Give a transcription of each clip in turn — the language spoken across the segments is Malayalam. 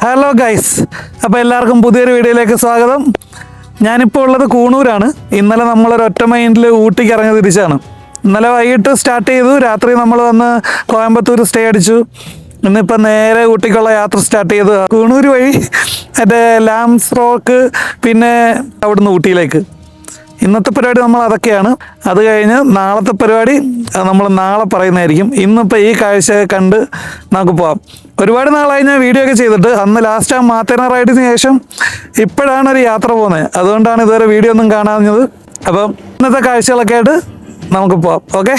ഹലോ ഗൈസ്, അപ്പോൾ എല്ലാവർക്കും പുതിയൊരു വീഡിയോയിലേക്ക് സ്വാഗതം. ഞാനിപ്പോൾ ഉള്ളത് കൂണൂരാണ്. ഇന്നലെ നമ്മളൊരു ഒറ്റ മൈൻഡിൽ ഊട്ടിക്ക് ഇറങ്ങി തിരിച്ചാണ്. ഇന്നലെ വൈകിട്ട് സ്റ്റാർട്ട് ചെയ്തു, രാത്രി നമ്മൾ വന്ന് കോയമ്പത്തൂർ സ്റ്റേ അടിച്ചു. ഇന്നിപ്പോൾ നേരെ ഊട്ടിക്കുള്ള യാത്ര സ്റ്റാർട്ട് ചെയ്തു. കൂണൂർ വഴി മറ്റേ ലാംസ് റോക്ക്, പിന്നെ അവിടുന്ന് ഊട്ടിയിലേക്ക്. ഇന്നത്തെ പരിപാടി നമ്മൾ അതൊക്കെയാണ്. അത് കഴിഞ്ഞ് നാളത്തെ പരിപാടി നമ്മൾ നാളെ പറയുന്നതായിരിക്കും. ഇന്നിപ്പോൾ ഈ കാഴ്ച കണ്ട് നമുക്ക് പോവാം. ഒരുപാട് നാളായി ഞാൻ വീഡിയോ ഒക്കെ ചെയ്തിട്ട്. അന്ന് ലാസ്റ്റ് ആ മാത്തേന റൈഡിന് ശേഷം ഇപ്പോഴാണ് ഒരു യാത്ര പോകുന്നത്. അതുകൊണ്ടാണ് ഇതുവരെ വീഡിയോ ഒന്നും കാണാഞ്ഞത്. അപ്പം ഇന്നത്തെ കാഴ്ചകളൊക്കെ ആയിട്ട് നമുക്ക് പോവാം. Okay.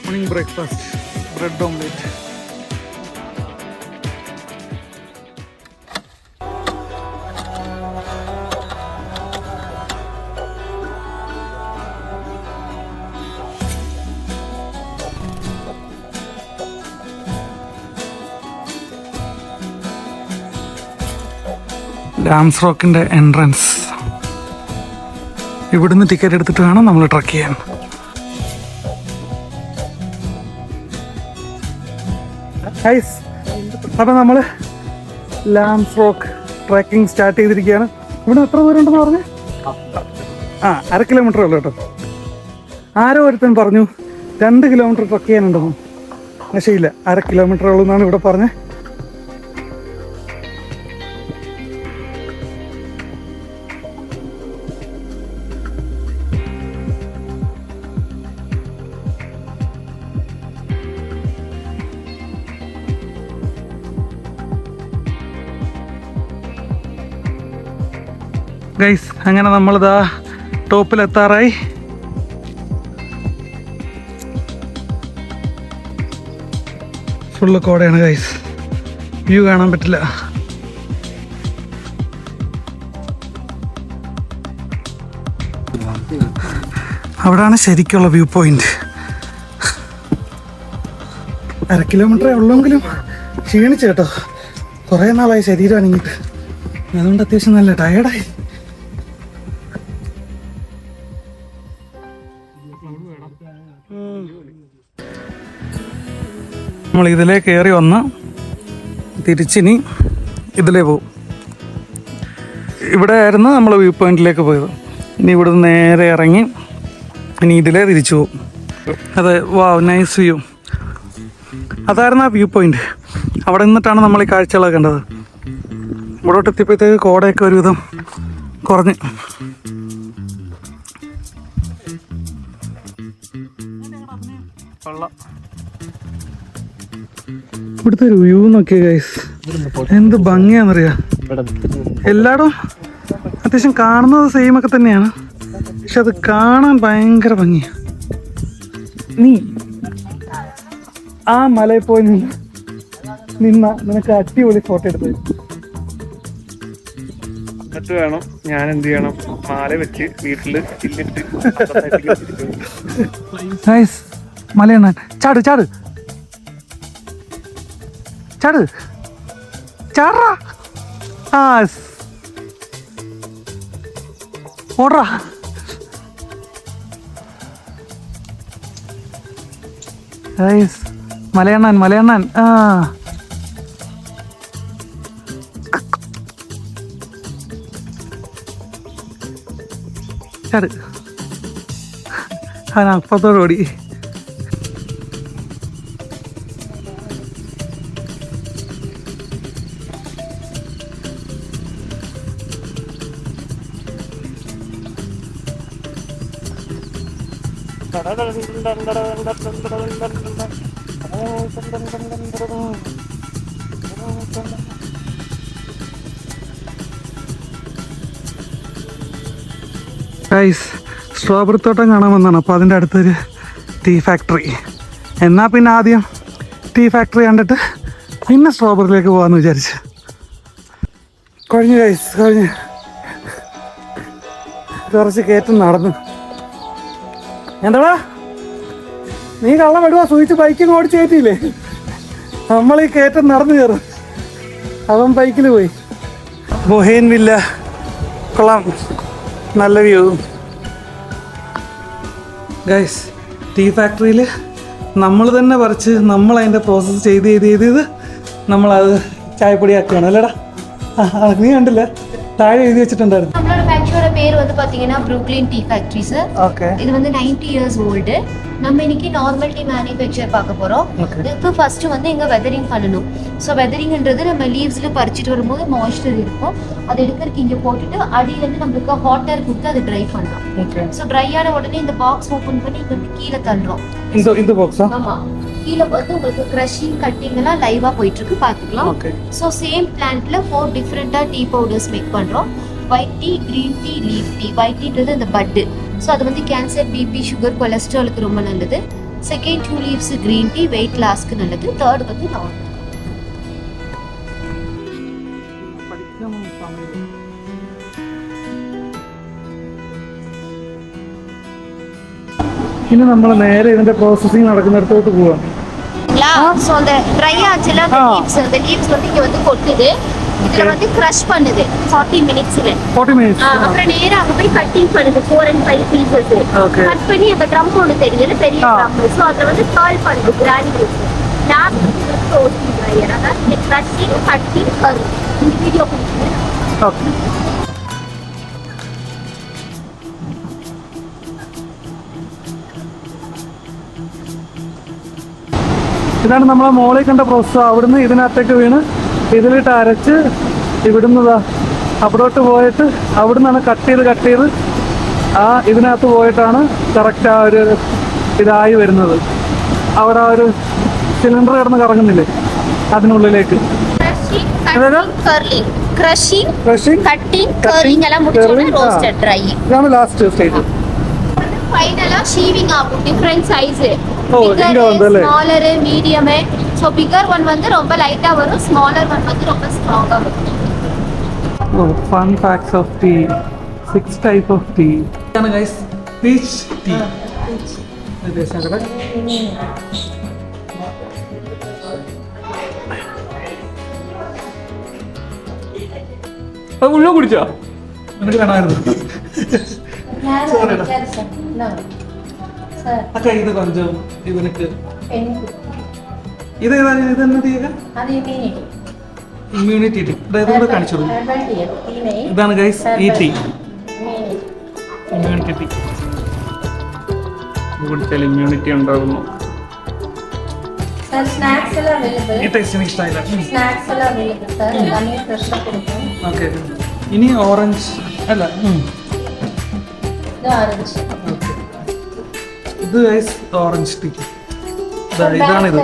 Morning breakfast, bread omelette. Lamb's റോക്കിൻ്റെ എൻട്രൻസ്. ഇവിടുന്ന് ടിക്കറ്റ് എടുത്തിട്ട് വേണം നമ്മൾ ട്രക്ക് ചെയ്യാൻ. അപ്പം നമ്മൾ ലാംസ് റോക്ക് ട്രക്കിംഗ് സ്റ്റാർട്ട് ചെയ്തിരിക്കുകയാണ്. ഇവിടെ എത്ര ദൂരമുണ്ടെന്ന് പറഞ്ഞ്? 1/2 കിലോമീറ്റർ ഉള്ളു കേട്ടോ. ആരോ ഒരുത്തൻ പറഞ്ഞു 2 കിലോമീറ്റർ ട്രക്ക് ചെയ്യാനുണ്ടെന്ന്. പക്ഷേ ഇല്ല, 1/2 കിലോമീറ്റർ ഉള്ളൂ എന്നാണ് ഇവിടെ പറഞ്ഞത്. ഗൈസ്, അങ്ങനെ നമ്മളിതാ ടോപ്പിലെത്താറായി. ഫുള്ള് കോടയാണ് ഗൈസ്, വ്യൂ കാണാൻ പറ്റില്ല. അവിടാണ് ശരിക്കുള്ള വ്യൂ പോയിന്റ്. 1/2 കിലോമീറ്ററേ ഉള്ളെങ്കിലും ക്ഷീണിച്ചു കേട്ടോ. കുറേ നാളായി ശരീരം അനങ്ങിയിട്ട്. അതുകൊണ്ട് അത്യാവശ്യം നല്ല ടയേർഡായി. നമ്മൾ ഇതിലേ കയറി വന്ന് തിരിച്ചിനി ഇതിലേ പോകും. ഇവിടെ ആയിരുന്നു നമ്മൾ വ്യൂ പോയിന്റിലേക്ക് പോയത്. ഇനി ഇവിടുന്ന് നേരെ ഇറങ്ങി ഇനി ഇതിലേ തിരിച്ചു പോകും. അതെ, വാവ്, നൈസ് വ്യൂ. അതായിരുന്നു ആ വ്യൂ പോയിന്റ്. അവിടെ നിന്നിട്ടാണ് നമ്മൾ ഈ കാഴ്ചകളൊക്കെ കണ്ടത്. ഇവിടോട്ട് എത്തിയപ്പോഴത്തേക്ക് കോടയൊക്കെ ഒരുവിധം കുറഞ്ഞ്. ഇവിടുത്തെ ഒരു വ്യൂ നോക്കിയ ഗൈസ്, എന്ത് ഭംഗിയാണെന്നറിയാം. എല്ലായിടും അത്യാവശ്യം കാണുന്നത് സെയിം ഒക്കെ തന്നെയാണ്, പക്ഷെ അത് കാണാൻ ഭയങ്കര ഭംഗിയാണ്. നീ ആ മലയിൽ പോയി നിന്ന നിനക്ക് അടിപൊളി ഫോട്ടോ എടുത്ത് എന്നിട്ട് വേണം ഞാൻ എന്ത് ചെയ്യണം, മാല വെച്ച് വീട്ടില് ചില്ലിട്ട്. മലയണ്ണാൻ ചാട് ചാട് ചാട് ചാടാ. ഓടാ. മലയണ്ണാൻ മലയണ്ണാൻ. ചാട്. അപ്പുറത്തോടുകൂടി. സ്ട്രോബെറി തോട്ടം കാണാൻ വന്നതാണ്. അപ്പോൾ അതിൻ്റെ അടുത്തൊരു ടീ ഫാക്ടറി. എന്നാൽ പിന്നെ ആദ്യം ടീ ഫാക്ടറി കണ്ടിട്ട് പിന്നെ സ്ട്രോബെറിയിലേക്ക് പോകാമെന്ന് വിചാരിച്ചു. കഴിഞ്ഞു ഗൈസ്, കഴിഞ്ഞു. കുറച്ച് കയറ്റം നടന്നു. എന്താടാ നീ കള്ളം വിടുവാ? സൂചിച്ച് ബൈക്കിങ് ഓടിച്ച് കയറ്റിയില്ലേ? നമ്മൾ ഈ കയറ്റം നടന്നു കയറും. അവൻ ബൈക്കിൽ പോയി. ബൊഹേൻ വില്ല കൊള്ളാം, നല്ല വ്യൂ. ഗൈസ്, ടീ ഫാക്ടറിയിൽ നമ്മൾ തന്നെ പറിച്ച് നമ്മൾ അതിൻ്റെ പ്രോസസ്സ് ചെയ്ത് നമ്മളത് ചായപ്പൊടിയാക്കുകയാണ് അല്ലേടാ? നീ കണ്ടില്ല, താഴെ എഴുതി വെച്ചിട്ടുണ്ടായിരുന്നു. நம்மளோட ஃபேக்டரியோட பேர் வந்து பாத்தீங்கன்னா Brooklyn tea factory sir. Okay. இது வந்து 90 இயர்ஸ் ஓல்டு. நம்ம இன்னைக்கு நார்மல் டீ மேனுஃபேக்சர் பார்க்க போறோம். இதுக்கு ஃபர்ஸ்ட் வந்து இங்க வெதரிங் பண்ணணும். ஸோ வெதரிங்ன்றது நம்ம லீவ்ஸ்ல பறிச்சிட்டு வரும்போது மாய்ஸ்சர் இருக்கும், அதை எடுக்கிறதுக்கு இங்க போட்டுட்டு அடியிலேருந்து நம்மளுக்கு ஹாட் ஏர் கொடுத்து அதை ட்ரை பண்ணலாம். ஓகே. ஸோ ட்ரை ஆன உடனே இந்த பாக்ஸ் ஓப்பன் பண்ணி இங்க கீழே தள்ளுறோம். இந்த பாக்ஸா? ஆமா, கீழே வந்து உங்களுக்கு கிரஷிங் கட்டிங் எல்லாம் லைவா போயிட்டு இருக்கு, பாத்துக்கலாம். ஓகே. ஸோ சேம் பிளான்ட்ல 4 டிஃப்ரெண்டா டீ பவுடர்ஸ் மேக் பண்றோம். White tea, green tea, leaf tea. White டீன்றது இந்த பட்டு, ஸோ அது வந்து கேன்சர், பிபி, சுகர், கொலஸ்ட்ராலுக்கு ரொம்ப நல்லது. Second 2 leaves green tea weight லாஸ்க்கு நல்லது. தேர்ட் வந்து நார்மல். ഇനി നമ്മൾ നേരെ ഇതിന്റെ പ്രോസസ്സിംഗ് നടക്കുന്നിടത്തോട്ട് പോവാം. ஸோ அந்த ட்ரை ஆச்சுல அந்த லீவ்ஸ் வந்து இங்க வந்து கொட்டுது, இதுல வந்து கிரஷ் பண்ணுது 40 மினிட்ஸ்ல. 40 minutes. அப்புறம் நேரா அங்க போய் கட்டிங் பண்ணுது 4 and 5 பீசஸ். Okay. கட் பண்ணி அந்த ட்ரம் ஒன்று தெரியுது, பெரிய ட்ரம். ஸோ அதுல வந்து கால் பண்ணுது கிரானியூல்ஸ். லாஸ்ட் ரோஸ்டிங் ட்ரையர், அதாவது கிரஷிங், கட்டிங், கர்ல். இந்த வீடியோ கொடுத்து ഓക്കെ. ഇതാണ് നമ്മളെ മോളിൽ കണ്ട പ്രോസസ്സ്. അവിടുന്ന് ഇതിനകത്തേക്ക് വീണ് ഇതിലിട്ട് അരച്ച് ഇവിടുന്നതാ അവിടോട്ട് പോയിട്ട് അവിടുന്നാണ് കട്ട് ചെയ്ത് ആ ഇതിനകത്ത് പോയിട്ടാണ് കറക്റ്റ് ആ ഒരു ഇതായി വരുന്നത്. അവിടെ ആ ഒരു സിലിണ്ടർ കിടന്ന് കറങ്ങുന്നില്ലേ അതിനുള്ളിലേക്ക്. ഇതാണ് ലാസ്റ്റ് സ്റ്റേജ്. ஃபைனலா ஷீவிங் ஆகும். டிஃபரண்ட் சைஸ், ஓ, இங்க வந்தல smaller, medium. So bigger one வந்து ரொம்ப லைட்டா வரும், ஸ்மாலர் ஒன் வந்து ரொம்ப ஸ்ட்ராங்கா வரும். Oh, fun facts of tea. 6 type of tea. Kana guys, peach tea. This is correct. അത് മുഴുവൻ കുടിച്ചോ? നിനക്ക് വേണമായിരുന്നു. അക്ക ഇത് കൊഞ്ചം ഇവനക്ക് ഇതെന്നാ തീയക ഇമ്മ്യൂണിറ്റി ടീ. ഇതുകൂടെ കാണിച്ചോളൂ. ഇതാണ് ഗൈസ് ഈ ടീ, ഇമ്മ്യൂണിറ്റി ടീ. കുടിച്ചാൽ ഇമ്മ്യൂണിറ്റി ഉണ്ടാകുന്നു. ഈ ടേസ്റ്റ് എനിക്ക് ഇഷ്ടമായില്ല. ഓക്കെ. ഇനി ഓറഞ്ച് അല്ല, ഇത് ഗൈസ് ഓറഞ്ച് ടീ. ഇതാണിത്.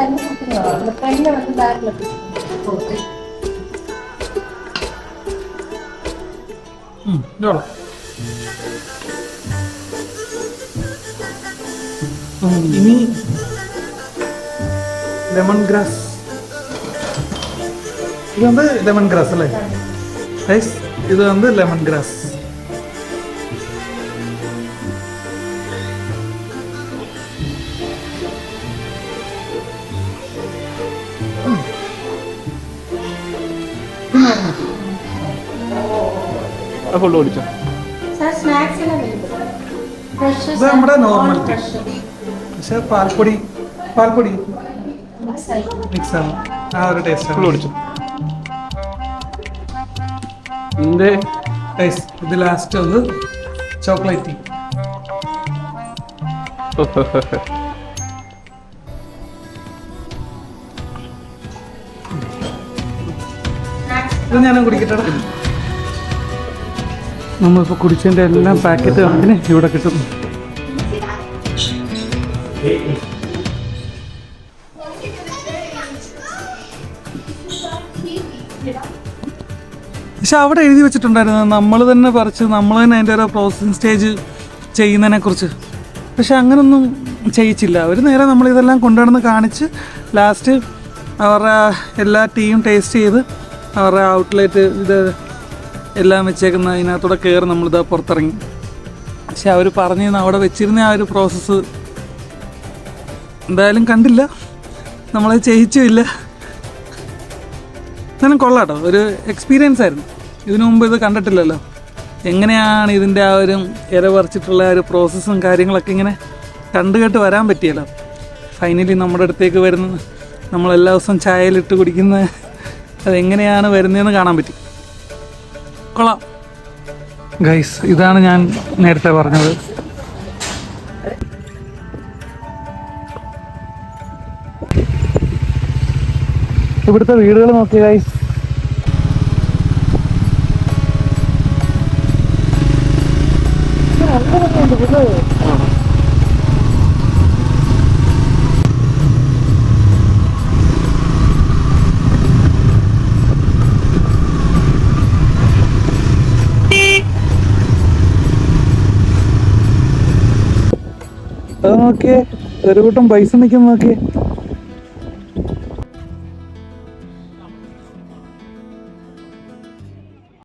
ഇനി ലെമൺ ഗ്രാസ്. ഇത് வந்து ലെമൺ ഗ്രാസ് അല്ലേ ഗൈസ്? ഇത് வந்து ലെമൺ ഗ്രാസ്. ഫുള്ള് കുടിച്ചോ? ഇത് നമ്മുടെ നോർമൽ ടീ, പക്ഷെ പാൽപ്പൊടി മിക്സ് ആണ്. ആ ഒരു ടേസ്റ്റ് ഫുള്ള് കുടിച്ചോ? എന്തേ ഗൈസ്, ഇത് ലാസ്റ്റ് ഒന്ന് ചോക്ലേറ്റ് ടീ. ഇത് ഞാനും കുടിക്കട്ടെ. നമ്മളിപ്പോൾ കുടിച്ചതിൻ്റെ എല്ലാം പാക്കറ്റ് കണക്കിന് ഇവിടെ കിട്ടും. പക്ഷെ അവിടെ എഴുതി വെച്ചിട്ടുണ്ടായിരുന്നു നമ്മൾ തന്നെ പറിച്ച് നമ്മൾ തന്നെ അതിൻ്റെ ഒരു പ്രോസസ്സിങ് സ്റ്റേജ് ചെയ്യുന്നതിനെ കുറിച്ച്. പക്ഷെ അങ്ങനൊന്നും ചെയ്യിച്ചില്ല അവർ. നേരെ നമ്മളിതെല്ലാം കൊണ്ടുവന്ന് കാണിച്ച് ലാസ്റ്റ് അവരുടെ എല്ലാ ടീയും ടേസ്റ്റ് ചെയ്ത് അവരുടെ ഔട്ട്ലെറ്റ് ഇത് എല്ലാം വെച്ചേക്കുന്ന അതിനകത്തൂടെ കയറി നമ്മളിത് പുറത്തിറങ്ങി. പക്ഷെ അവർ പറഞ്ഞിരുന്ന അവിടെ വെച്ചിരുന്ന ആ ഒരു പ്രോസസ്സ് എന്തായാലും കണ്ടില്ല, നമ്മളത് ചെയ്യിച്ചുമില്ല. എന്നാലും കൊള്ളാട്ടോ, ഒരു എക്സ്പീരിയൻസ് ആയിരുന്നു. ഇതിനു മുമ്പ് ഇത് കണ്ടിട്ടില്ലല്ലോ. എങ്ങനെയാണ് ഇതിൻ്റെ ആ ഒരു ഇര പറിച്ചിട്ടുള്ള ആ ഒരു പ്രോസസ്സും കാര്യങ്ങളൊക്കെ ഇങ്ങനെ കണ്ടു കേട്ട് വരാൻ പറ്റിയല്ലോ. ഫൈനലി നമ്മുടെ അടുത്തേക്ക് വരുന്നത്, നമ്മളെല്ലാ ദിവസവും ചായയിലിട്ട് കുടിക്കുന്ന അതെങ്ങനെയാണ് വരുന്നതെന്ന് കാണാൻ പറ്റി. കൊള്ളാം ഗൈസ്, ഇതാണ് ഞാൻ നേരത്തെ പറഞ്ഞത്. ഇവിടുത്തെ വീടുകൾ നോക്കിയ ഗൈസ്, അത് നോക്കിയേ, ഒരു കൂട്ടം പൈസ നിൽക്കുന്ന നോക്കിയേ.